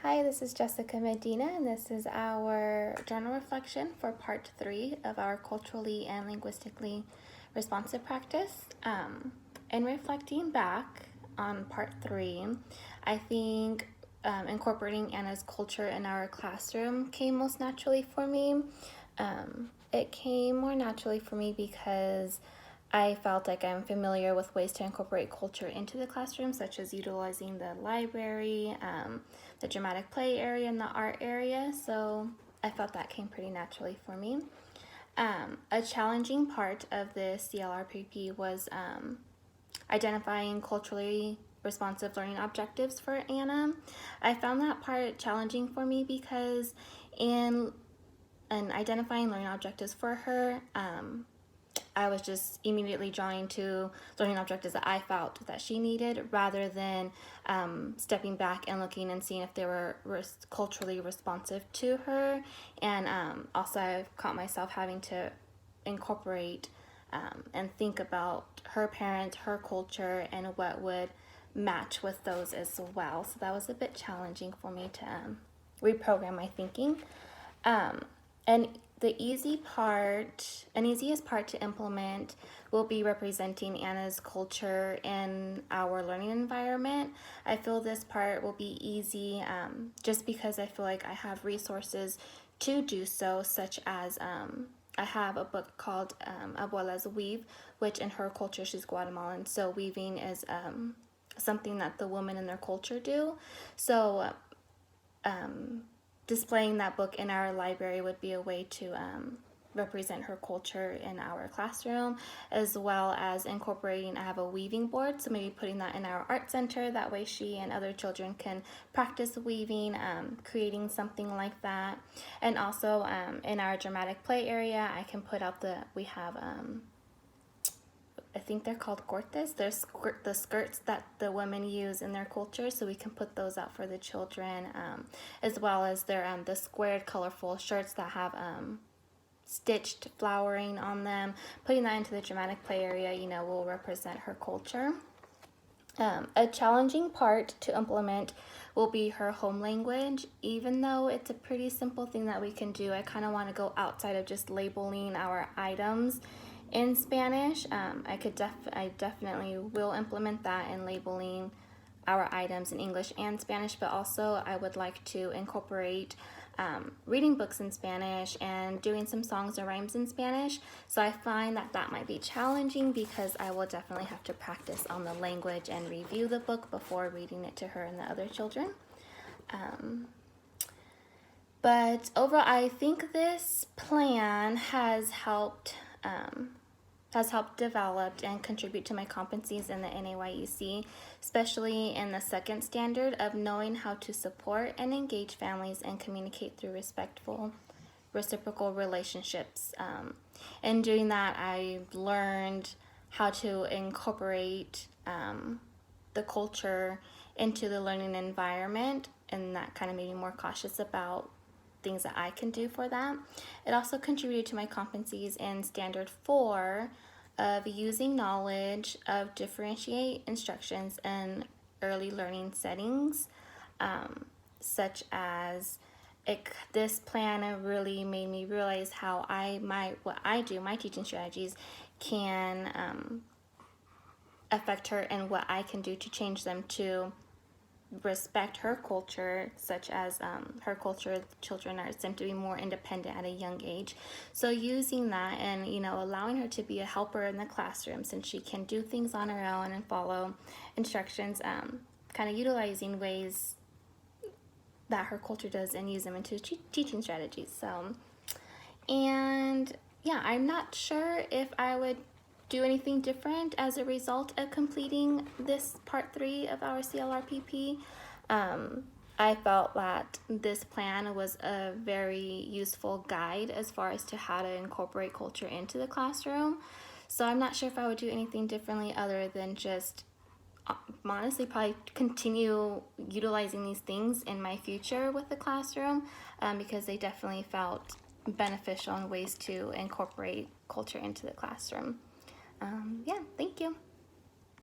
Hi, this is Jessica Medina, and this is our journal reflection for part 3 of our culturally and linguistically responsive practice. In reflecting back on part 3, I think incorporating Anna's culture in our classroom came most naturally for me. It came more naturally for me because I felt like I'm familiar with ways to incorporate culture into the classroom, such as utilizing the library, the dramatic play area, and the art area. So I felt that came pretty naturally for me. A challenging part of the CLRPP was identifying culturally responsive learning objectives for Anna. I found that part challenging for me because in identifying learning objectives for her, I was just immediately drawing to learning objectives that I felt that she needed rather than stepping back and looking and seeing if they were culturally responsive to her. And also I've caught myself having to incorporate and think about her parents, her culture, and what would match with those as well. So that was a bit challenging for me to reprogram my thinking. And the easiest part to implement will be representing Anna's culture in our learning environment. I feel this part will be easy just because I feel like I have resources to do so, such as I have a book called Abuela's Weave, which in her culture, she's Guatemalan, so weaving is something that the women in their culture do. So displaying that book in our library would be a way to represent her culture in our classroom, as well as incorporating, I have a weaving board, so maybe putting that in our art center. That way she and other children can practice weaving, creating something like that. And also in our dramatic play area, I can put out we have I think they're called cortes. They're the skirts that the women use in their culture, so we can put those out for the children, as well as their the squared, colorful shirts that have stitched flowering on them. Putting that into the dramatic play area, will represent her culture. A challenging part to implement will be her home language. Even though it's a pretty simple thing that we can do, I kind of want to go outside of just labeling our items in Spanish. I definitely will implement that in labeling our items in English and Spanish, but also I would like to incorporate reading books in Spanish and doing some songs and rhymes in Spanish. So I find that might be challenging because I will definitely have to practice on the language and review the book before reading it to her and the other children. But overall, I think this plan has helped develop and contribute to my competencies in the NAYEC, especially in the second standard of knowing how to support and engage families and communicate through respectful, reciprocal relationships. In doing that, I learned how to incorporate the culture into the learning environment, and that kind of made me more cautious about things that I can do for that. It also contributed to my competencies in standard 4 of using knowledge of differentiate instructions in early learning settings, such as this plan really made me realize how what I do, my teaching strategies can affect her and what I can do to change them to respect her culture, such as her culture, children are seem to be more independent at a young age. So using that and allowing her to be a helper in the classroom, since she can do things on her own and follow instructions, kind of utilizing ways that her culture does and use them into teaching strategies. So, and yeah, I'm not sure if I would do anything different as a result of completing this part 3 of our CLRPP. I felt that this plan was a very useful guide as far as to how to incorporate culture into the classroom. So I'm not sure if I would do anything differently other than just honestly probably continue utilizing these things in my future with the classroom, because they definitely felt beneficial in ways to incorporate culture into the classroom. Yeah, thank you.